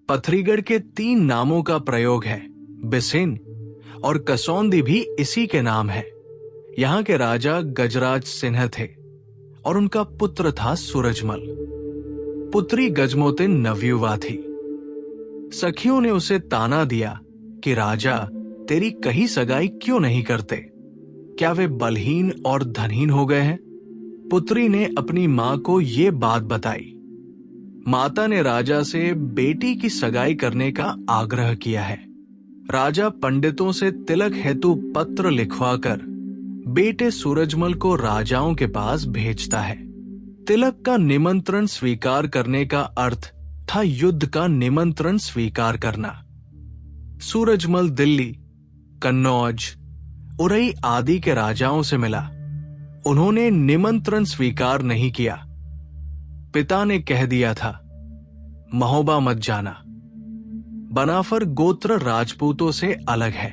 पथरीगढ़ के 3 नामों का प्रयोग है। बिसिन और कसौंदी भी इसी के नाम है। यहाँ के राजा गजराज सिंह थे और उनका पुत्र था सूरजमल। पुत्री गजमोतिन नवयुवा थी। सखियों ने उसे ताना दिया कि राजा तेरी कहीं सगाई क्यों नहीं करते? क्या वे बलहीन और धनहीन हो गए हैं? पुत्री ने अपनी मां को ये बात बताई। माता ने राजा से बेटी की सगाई करने का आग्रह किया है। राजा पंडितों से तिलक हेतु पत्र लिखवाकर बेटे सूरजमल को राजाओं के पास भेजता है। तिलक का निमंत्रण स्वीकार करने का अर्थ था युद्ध का निमंत्रण स्वीकार करना। सूरजमल दिल्ली, कन्नौज, उरई आदि के राजाओं से मिला। उन्होंने निमंत्रण स्वीकार नहीं किया। पिता ने कह दिया था, महोबा मत जाना। बनाफर गोत्र राजपूतों से अलग है।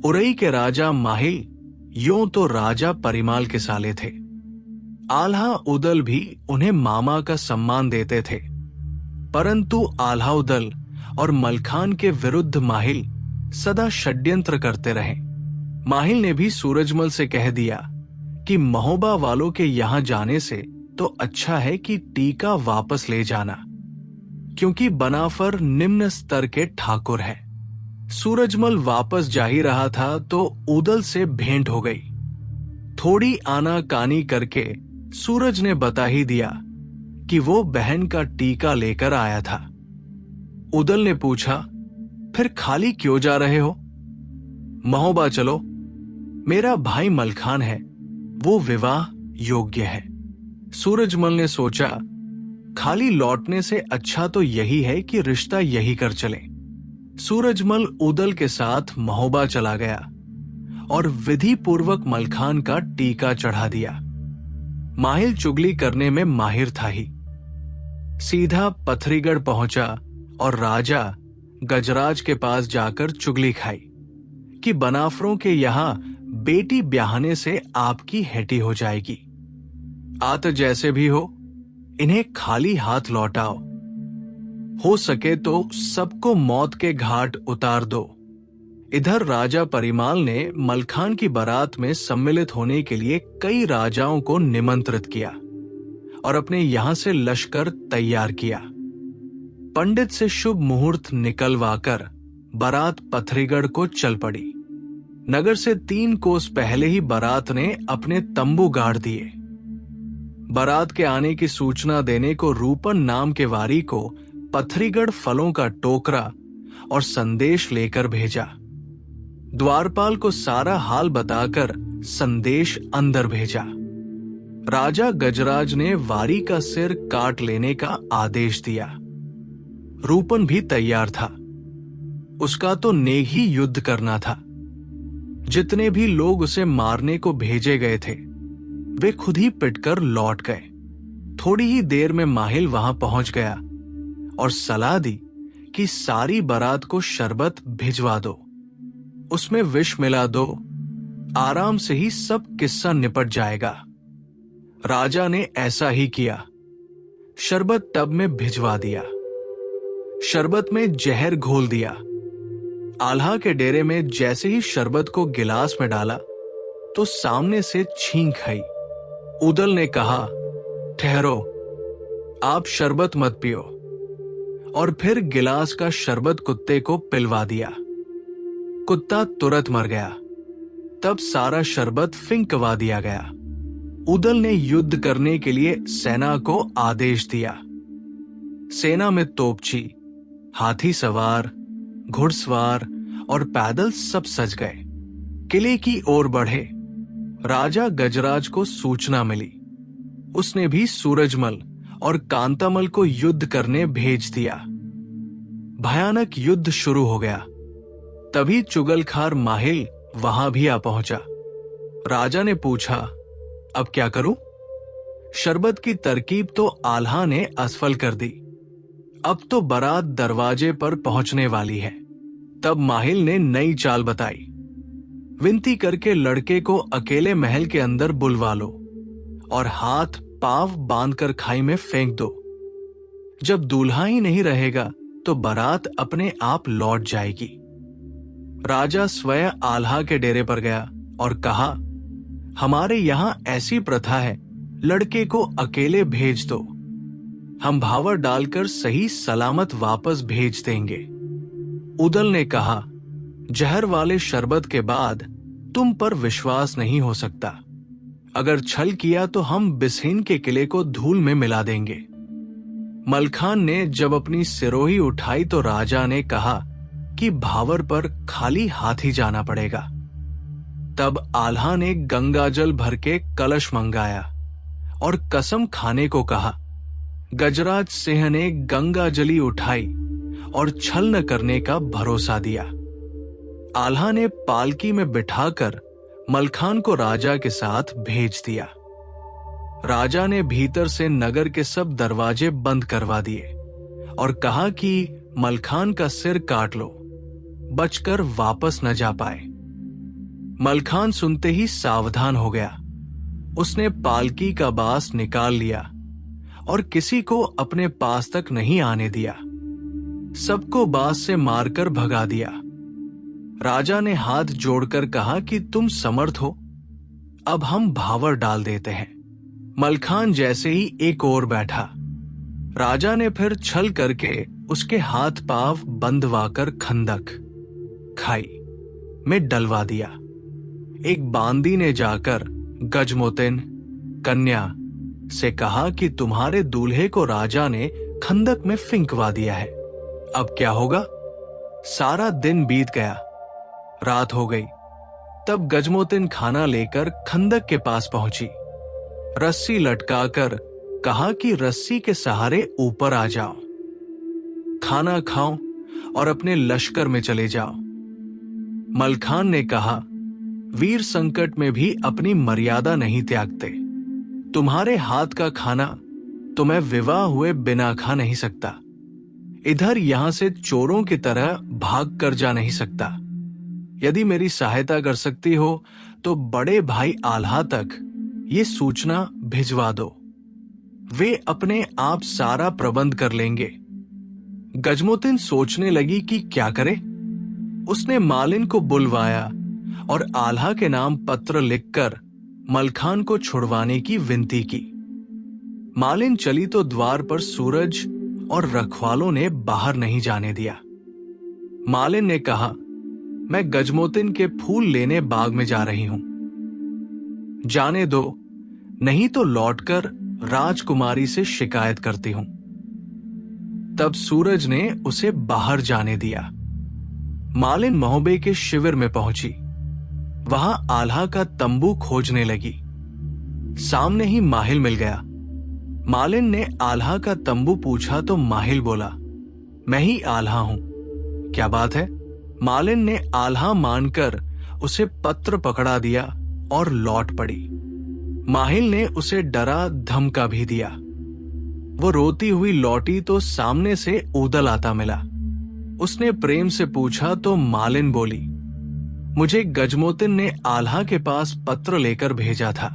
उरई के राजा माहिल यूं तो राजा परिमाल के साले थे। आल्हा उदल भी उन्हें मामा का सम्मान देते थे, परंतु आल्हा उदल और मलखान के विरुद्ध माहिल सदा षड्यंत्र करते रहे। माहिल ने भी सूरजमल से कह दिया कि महोबा वालों के यहां जाने से तो अच्छा है कि टीका वापस ले जाना, क्योंकि बनाफर निम्न स्तर के ठाकुर है। सूरजमल वापस जा ही रहा था तो उदल से भेंट हो गई। थोड़ी आनाकानी करके सूरज ने बता ही दिया कि वो बहन का टीका लेकर आया था। उदल ने पूछा, फिर खाली क्यों जा रहे हो? महोबा चलो, मेरा भाई मलखान है, वो विवाह योग्य है। सूरजमल ने सोचा, खाली लौटने से अच्छा तो यही है कि रिश्ता यही कर चले। सूरजमल उदल के साथ महोबा चला गया और विधि पूर्वक मलखान का टीका चढ़ा दिया। माहिल चुगली करने में माहिर था ही। सीधा पथरीगढ़ पहुंचा और राजा गजराज के पास जाकर चुगली खाई कि बनाफरों के यहां बेटी ब्याहने से आपकी हेटी हो जाएगी। आत जैसे भी हो, इन्हें खाली हाथ लौटाओ। हो सके तो सबको मौत के घाट उतार दो। इधर राजा परिमाल ने मलखान की बारात में सम्मिलित होने के लिए कई राजाओं को निमंत्रित किया और अपने यहां से लश्कर तैयार किया। पंडित से शुभ मुहूर्त निकलवाकर बारात पथरीगढ़ को चल पड़ी। नगर से 3 कोस पहले ही बारात ने अपने तंबू गाड़ दिए। बारात के आने की सूचना देने को रूपन नाम के वारी को पथरीगढ़ फलों का टोकरा और संदेश लेकर भेजा। द्वारपाल को सारा हाल बताकर संदेश अंदर भेजा। राजा गजराज ने वारी का सिर काट लेने का आदेश दिया। रूपन भी तैयार था। उसका तो नेग ही युद्ध करना था। जितने भी लोग उसे मारने को भेजे गए थे, वे खुद ही पिटकर लौट गए। थोड़ी ही देर में माहिल वहां पहुंच गया और सलाह दी कि सारी बारात को शरबत भिजवा दो, उसमें विष मिला दो, आराम से ही सब किस्सा निपट जाएगा। राजा ने ऐसा ही किया। शरबत टब में भिजवा दिया। शरबत में जहर घोल दिया। आल्हा के डेरे में जैसे ही शरबत को गिलास में डाला तो सामने से छींक आई। उदल ने कहा, ठहरो, आप शरबत मत पियो, और फिर गिलास का शरबत कुत्ते को पिलवा दिया। कुत्ता तुरंत मर गया। तब सारा शरबत फिंकवा दिया गया। उदल ने युद्ध करने के लिए सेना को आदेश दिया। सेना में तोपची, हाथी सवार, घुड़सवार और पैदल सब सज गए। किले की ओर बढ़े। राजा गजराज को सूचना मिली। उसने भी सूरजमल और कांतामल को युद्ध करने भेज दिया। भयानक युद्ध शुरू हो गया। तभी चुगलखार माहिल वहां भी आ पहुंचा। राजा ने पूछा, अब क्या करूं? शरबत की तरकीब तो आल्हा ने असफल कर दी। अब तो बारात दरवाजे पर पहुंचने वाली है। तब माहिल ने नई चाल बताई। विनती करके लड़के को अकेले महल के अंदर बुलवा लो और हाथ पांव बांधकर खाई में फेंक दो। जब दूल्हा ही नहीं रहेगा तो बारात अपने आप लौट जाएगी। राजा स्वयं आल्हा के डेरे पर गया और कहा, हमारे यहां ऐसी प्रथा है, लड़के को अकेले भेज दो, हम भावर डालकर सही सलामत वापस भेज देंगे। उदल ने कहा, जहर वाले शरबत के बाद तुम पर विश्वास नहीं हो सकता। अगर छल किया तो हम बिसहीन के किले को धूल में मिला देंगे। मलखान ने जब अपनी सिरोही उठाई तो राजा ने कहा कि भावर पर खाली हाथ ही जाना पड़ेगा। तब आल्हा ने गंगाजल भर के कलश मंगाया और कसम खाने को कहा। गजराज सिंह ने गंगाजली उठाई और छल न करने का भरोसा दिया। आल्हा ने पालकी में बिठाकर मलखान को राजा के साथ भेज दिया। राजा ने भीतर से नगर के सब दरवाजे बंद करवा दिए और कहा कि मलखान का सिर काट लो, बचकर वापस न जा पाए। मलखान सुनते ही सावधान हो गया। उसने पालकी का बास निकाल लिया और किसी को अपने पास तक नहीं आने दिया। सबको बास से मारकर भगा दिया। राजा ने हाथ जोड़कर कहा कि तुम समर्थ हो, अब हम भावर डाल देते हैं। मलखान जैसे ही एक ओर बैठा, राजा ने फिर छल करके उसके हाथ पांव बंधवाकर खंदक खाई में डलवा दिया। एक बांदी ने जाकर गजमोतिन कन्या से कहा कि तुम्हारे दूल्हे को राजा ने खंदक में फिंकवा दिया है, अब क्या होगा। सारा दिन बीत गया, रात हो गई। तब गजमोतिन खाना लेकर खंदक के पास पहुंची। रस्सी लटकाकर कहा कि रस्सी के सहारे ऊपर आ जाओ, खाना खाओ और अपने लश्कर में चले जाओ। मलखान ने कहा, वीर संकट में भी अपनी मर्यादा नहीं त्यागते। तुम्हारे हाथ का खाना तो मैं विवाह हुए बिना खा नहीं सकता। इधर यहां से चोरों की तरह भाग कर जा नहीं सकता। यदि मेरी सहायता कर सकती हो तो बड़े भाई आल्हा तक ये सूचना भिजवा दो, वे अपने आप सारा प्रबंध कर लेंगे। गजमोतिन सोचने लगी कि क्या करे। उसने मालिन को बुलवाया और आल्हा के नाम पत्र लिखकर मलखान को छुड़वाने की विनती की। मालिन चली तो द्वार पर सूरज और रखवालों ने बाहर नहीं जाने दिया। मालिन ने कहा, मैं गजमोतिन के फूल लेने बाग में जा रही हूं, जाने दो, नहीं तो लौटकर राजकुमारी से शिकायत करती हूं। तब सूरज ने उसे बाहर जाने दिया। मालिन महोबे के शिविर में पहुंची। वहां आल्हा का तंबू खोजने लगी। सामने ही माहिल मिल गया। मालिन ने आल्हा का तंबू पूछा तो माहिल बोला, मैं ही आल्हा हूं, क्या बात है। मालिन ने आल्हा मानकर उसे पत्र पकड़ा दिया और लौट पड़ी। माहिल ने उसे डरा धमका भी दिया। वो रोती हुई लौटी तो सामने से ऊदल आता मिला। उसने प्रेम से पूछा तो मालिन बोली, मुझे गजमोतिन ने आल्हा के पास पत्र लेकर भेजा था,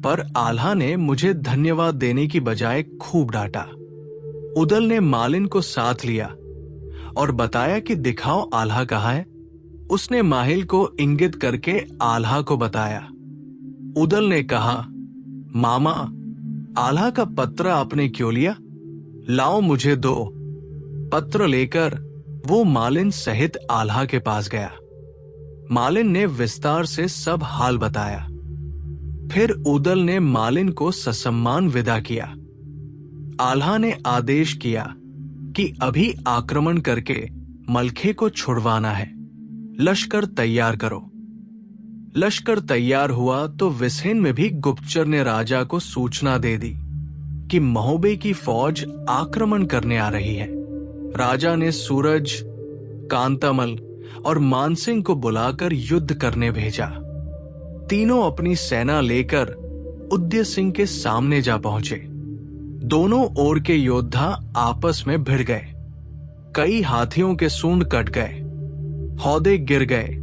पर आल्हा ने मुझे धन्यवाद देने की बजाय खूब डांटा। उदल ने मालिन को साथ लिया और बताया कि दिखाओ आल्हा कहाँ है। उसने माहिल को इंगित करके आल्हा को बताया। उदल ने कहा, मामा, आल्हा का पत्र आपने क्यों लिया? लाओ मुझे दो। पत्र लेकर वो मालिन सहित आल्हा के पास गया। मालिन ने विस्तार से सब हाल बताया। फिर उदल ने मालिन को ससम्मान विदा किया। आल्हा ने आदेश किया कि अभी आक्रमण करके मलखे को छुड़वाना है, लश्कर तैयार करो। लश्कर तैयार हुआ तो विसहिन में भी गुप्तचर ने राजा को सूचना दे दी कि महोबे की फौज आक्रमण करने आ रही है। राजा ने सूरज, कांतामल और मानसिंह को बुलाकर युद्ध करने भेजा। तीनों अपनी सेना लेकर उदय सिंह के सामने जा पहुंचे। दोनों ओर के योद्धा आपस में भिड़ गए। कई हाथियों के सूंड कट गए, हौदे गिर गए,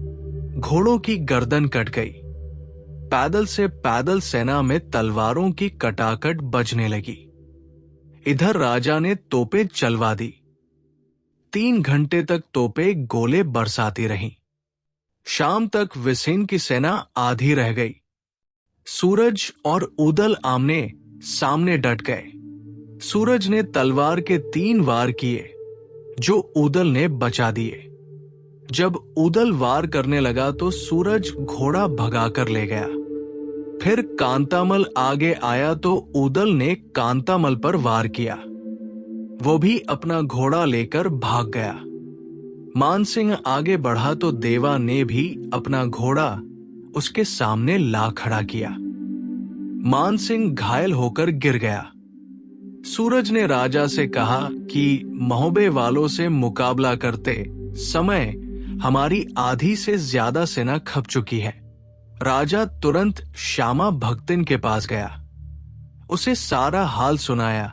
घोड़ों की गर्दन कट गई। पैदल से पैदल सेना में तलवारों की कटाकट बजने लगी। इधर राजा ने तोपें चलवा दी। 3 घंटे तक तोपें गोले बरसाती रहीं। शाम तक विसिन की सेना आधी रह गई। सूरज और उदल आमने सामने डट गए। सूरज ने तलवार के 3 वार किए, जो उदल ने बचा दिए। जब उदल वार करने लगा तो सूरज घोड़ा भगाकर ले गया। फिर कांतामल आगे आया तो उदल ने कांतामल पर वार किया। वो भी अपना घोड़ा लेकर भाग गया। मानसिंह आगे बढ़ा तो देवा ने भी अपना घोड़ा उसके सामने ला खड़ा किया। मानसिंह घायल होकर गिर गया। सूरज ने राजा से कहा कि महोबे वालों से मुकाबला करते समय हमारी आधी से ज्यादा सेना खप चुकी है। राजा तुरंत श्यामा भक्तिन के पास गया, उसे सारा हाल सुनाया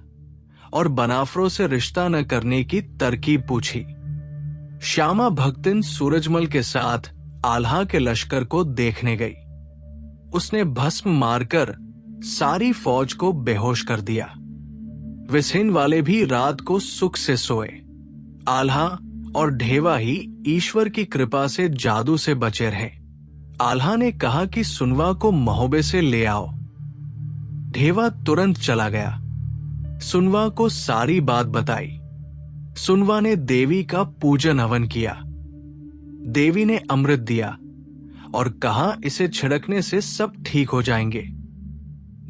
और बनाफरों से रिश्ता न करने की तरकीब पूछी। श्यामा भक्तिन सूरजमल के साथ आल्हा के लश्कर को देखने गई। उसने भस्म मारकर सारी फौज को बेहोश कर दिया। विसिन वाले भी रात को सुख से सोए। आल्हा और ढेवा ही ईश्वर की कृपा से जादू से बचे रहे। आल्हा ने कहा कि सुनवा को महोबे से ले आओ। ढेवा तुरंत चला गया। सुनवा को सारी बात बताई। सुनवा ने देवी का पूजन हवन किया। देवी ने अमृत दिया और कहा इसे छिड़कने से सब ठीक हो जाएंगे।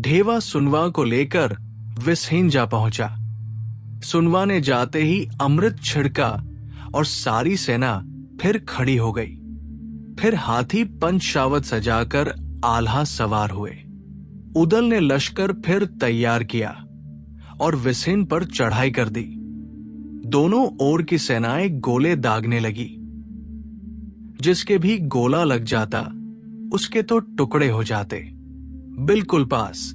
ढेवा सुनवा को लेकर विसहीन जा पहुंचा। सुनवा ने जाते ही अमृत छिड़का और सारी सेना फिर खड़ी हो गई। फिर हाथी पंचशावत सजाकर आल्हा सवार हुए। उदल ने लश्कर फिर तैयार किया और विसहीन पर चढ़ाई कर दी। दोनों ओर की सेनाएं गोले दागने लगी। जिसके भी गोला लग जाता उसके तो टुकड़े हो जाते। बिल्कुल पास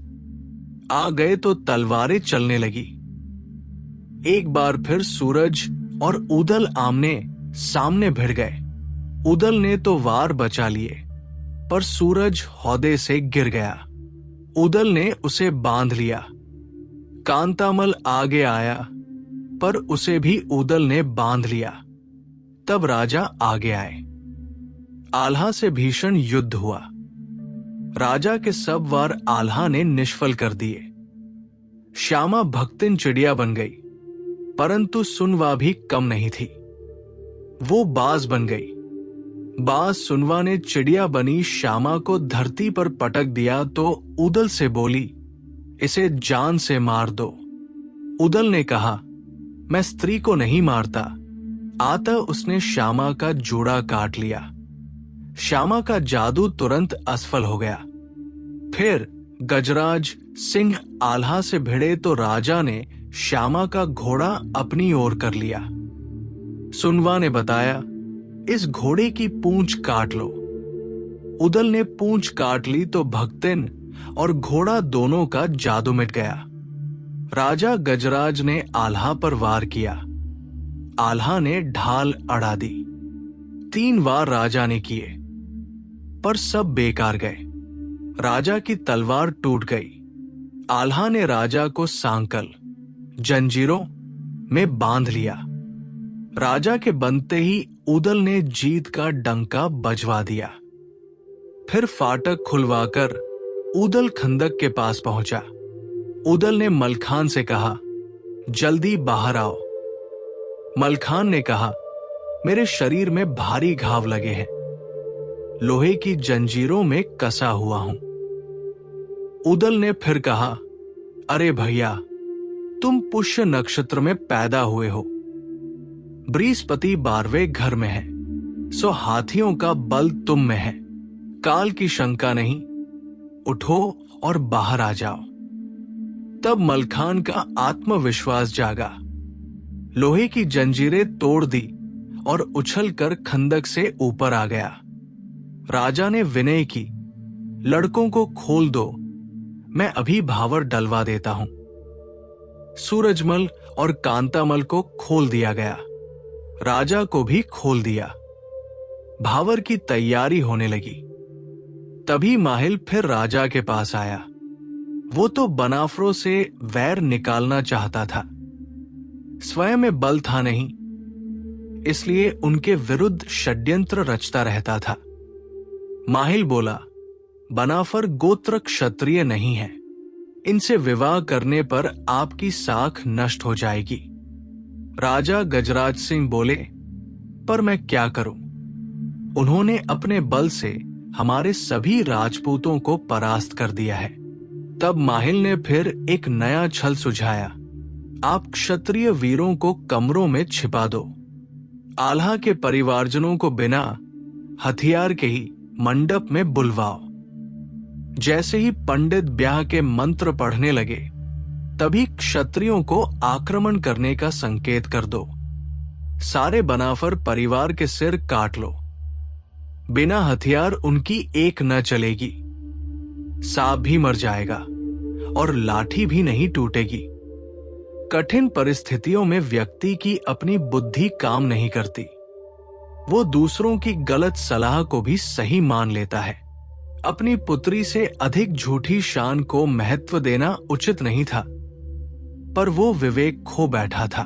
आ गए तो तलवारें चलने लगी। एक बार फिर सूरज और उदल आमने सामने भिड़ गए। उदल ने तो वार बचा लिए, पर सूरज हौदे से गिर गया। उदल ने उसे बांध लिया। कांतामल आगे आया, पर उसे भी उदल ने बांध लिया। तब राजा आगे आए। आल्हा से भीषण युद्ध हुआ। राजा के सब वार आल्हा ने निष्फल कर दिए। श्यामा भक्तिन चिड़िया बन गई, परंतु सुनवा भी कम नहीं थी। वो बाज बन गई। बाज सुनवा ने चिड़िया बनी श्यामा को धरती पर पटक दिया तो उदल से बोली, इसे जान से मार दो। उदल ने कहा, मैं स्त्री को नहीं मारता। आता उसने श्यामा का जूड़ा काट लिया। श्यामा का जादू तुरंत असफल हो गया। फिर गजराज सिंह आल्हा से भिड़े तो राजा ने श्यामा का घोड़ा अपनी ओर कर लिया। सुनवा ने बताया, इस घोड़े की पूंछ काट लो। उदल ने पूंछ काट ली तो भक्तिन और घोड़ा दोनों का जादू मिट गया। राजा गजराज ने आल्हा पर वार किया। आल्हा ने ढाल अड़ा दी। 3 वार राजा ने किए, पर सब बेकार गए। राजा की तलवार टूट गई। आल्हा ने राजा को सांकल जंजीरों में बांध लिया। राजा के बनते ही उदल ने जीत का डंका बजवा दिया। फिर फाटक खुलवाकर उदल खंदक के पास पहुंचा। उदल ने मलखान से कहा, जल्दी बाहर आओ। मलखान ने कहा, मेरे शरीर में भारी घाव लगे हैं, लोहे की जंजीरों में कसा हुआ हूं। उदल ने फिर कहा, अरे भैया, तुम पुष्य नक्षत्र में पैदा हुए हो। बृहस्पति 12वें घर में है, सो हाथियों का बल तुम में है। काल की शंका नहीं, उठो और बाहर आ जाओ। तब मलखान का आत्मविश्वास जागा। लोहे की जंजीरें तोड़ दी और उछलकर खंदक से ऊपर आ गया। राजा ने विनय की, लड़कों को खोल दो, मैं अभी भावर डलवा देता हूं। सूरजमल और कांतामल को खोल दिया गया। राजा को भी खोल दिया। भावर की तैयारी होने लगी। तभी माहिल फिर राजा के पास आया। वो तो बनाफरों से वैर निकालना चाहता था। स्वयं में बल था नहीं, इसलिए उनके विरुद्ध षड्यंत्र रचता रहता था। माहिल बोला, बनाफर गोत्र क्षत्रिय नहीं है, इनसे विवाह करने पर आपकी साख नष्ट हो जाएगी। राजा गजराज सिंह बोले, पर मैं क्या करूं? उन्होंने अपने बल से हमारे सभी राजपूतों को परास्त कर दिया है। तब माहिल ने फिर एक नया छल सुझाया, आप क्षत्रिय वीरों को कमरों में छिपा दो। आल्हा के परिवारजनों को बिना हथियार के ही मंडप में बुलवाओ। जैसे ही पंडित ब्याह के मंत्र पढ़ने लगे, तभी क्षत्रियों को आक्रमण करने का संकेत कर दो। सारे बनाफर परिवार के सिर काट लो। बिना हथियार उनकी एक न चलेगी। सांप भी मर जाएगा और लाठी भी नहीं टूटेगी। कठिन परिस्थितियों में व्यक्ति की अपनी बुद्धि काम नहीं करती। वो दूसरों की गलत सलाह को भी सही मान लेता है। अपनी पुत्री से अधिक झूठी शान को महत्व देना उचित नहीं था, पर वो विवेक खो बैठा था।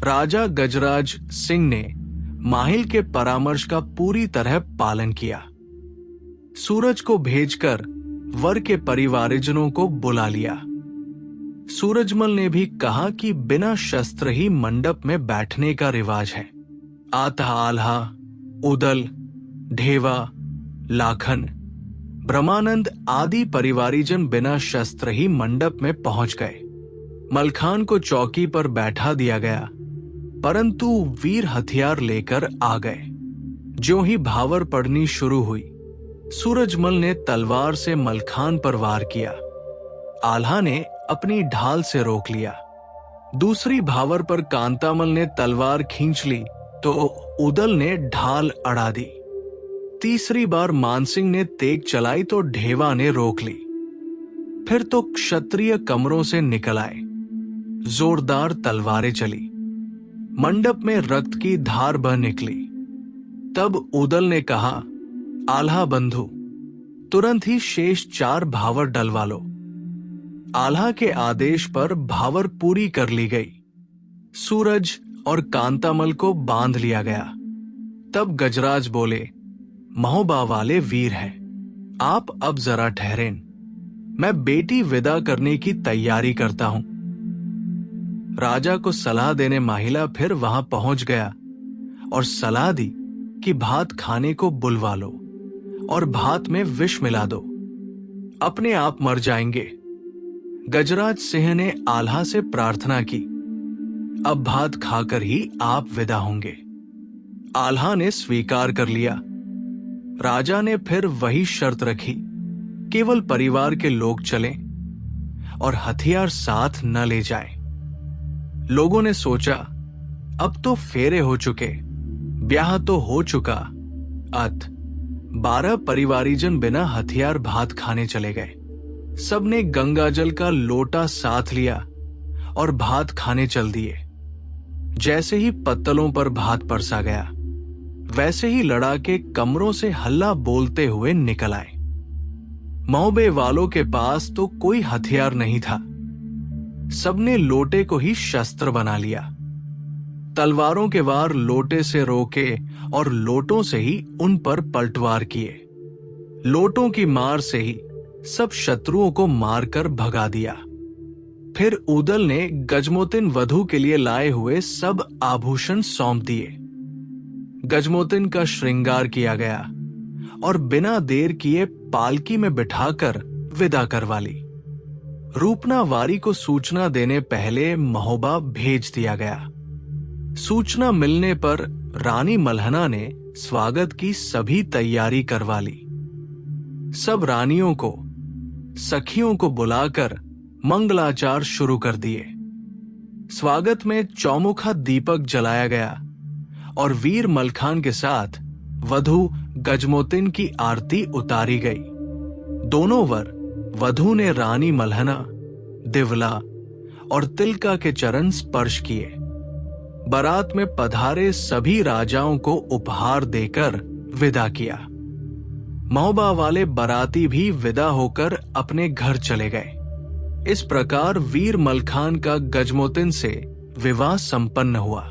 राजा गजराज सिंह ने माहिल के परामर्श का पूरी तरह पालन किया। सूरज को भेजकर वर के परिवारजनों को बुला लिया। सूरजमल ने भी कहा कि बिना शस्त्र ही मंडप में बैठने का रिवाज है। आता आल्हा, उदल, ढेवा, लाखन, ब्रह्मानंद आदि परिवारीजन बिना शस्त्र ही मंडप में पहुंच गए। मलखान को चौकी पर बैठा दिया गया, परंतु वीर हथियार लेकर आ गए। ज्यों ही भावर पड़नी शुरू हुई, सूरजमल ने तलवार से मलखान पर वार किया। आल्हा ने अपनी ढाल से रोक लिया। दूसरी भावर पर कांतामल ने तलवार खींच ली तो उदल ने ढाल अड़ा दी। तीसरी बार मानसिंह ने तेग चलाई तो ढेवा ने रोक ली। फिर तो क्षत्रिय कमरों से निकल आए। जोरदार तलवारें चली। मंडप में रक्त की धार बह निकली। तब उदल ने कहा, आल्हा बंधु, तुरंत ही शेष 4 भावर डलवा लो। आल्हा के आदेश पर भावर पूरी कर ली गई। सूरज और कांतामल को बांध लिया गया। तब गजराज बोले, महोबा वाले वीर हैं, आप अब जरा ठहरें, मैं बेटी विदा करने की तैयारी करता हूं। राजा को सलाह देने माहिला फिर वहां पहुंच गया और सलाह दी कि भात खाने को बुलवा लो और भात में विष मिला दो, अपने आप मर जाएंगे। गजराज सिंह ने आल्हा से प्रार्थना की, अब भात खाकर ही आप विदा होंगे। आल्हा ने स्वीकार कर लिया। राजा ने फिर वही शर्त रखी, केवल परिवार के लोग चलें और हथियार साथ न ले जाएं। लोगों ने सोचा, अब तो फेरे हो चुके, ब्याह तो हो चुका। 12 परिवारीजन बिना हथियार भात खाने चले गए। सबने गंगाजल का लोटा साथ लिया और भात खाने चल दिए। जैसे ही पत्तलों पर भात परसा गया, वैसे ही लड़ाके कमरों से हल्ला बोलते हुए निकल आए। महोबे वालों के पास तो कोई हथियार नहीं था। सबने लोटे को ही शस्त्र बना लिया। तलवारों के वार लोटे से रोके और लोटों से ही उन पर पलटवार किए। लोटों की मार से ही सब शत्रुओं को मारकर भगा दिया। फिर उदल ने गजमोतिन वधू के लिए लाए हुए सब आभूषण सौंप दिए। गजमोतिन का श्रृंगार किया गया और बिना देर किए पालकी में बिठाकर विदा करवा ली। रूपना वारी को सूचना देने पहले महोबा भेज दिया गया। सूचना मिलने पर रानी मल्हना ने स्वागत की सभी तैयारी करवा ली। सब रानियों को, सखियों को बुलाकर मंगलाचार शुरू कर दिए। स्वागत में चौमुखा दीपक जलाया गया और वीर मलखान के साथ वधू गजमोतिन की आरती उतारी गई। दोनों वर वधू ने रानी मल्हना, दिवला और तिलका के चरण स्पर्श किए। बारात में पधारे सभी राजाओं को उपहार देकर विदा किया। महोबा वाले बाराती भी विदा होकर अपने घर चले गए। इस प्रकार वीर मलखान का गजमोतिन से विवाह संपन्न हुआ।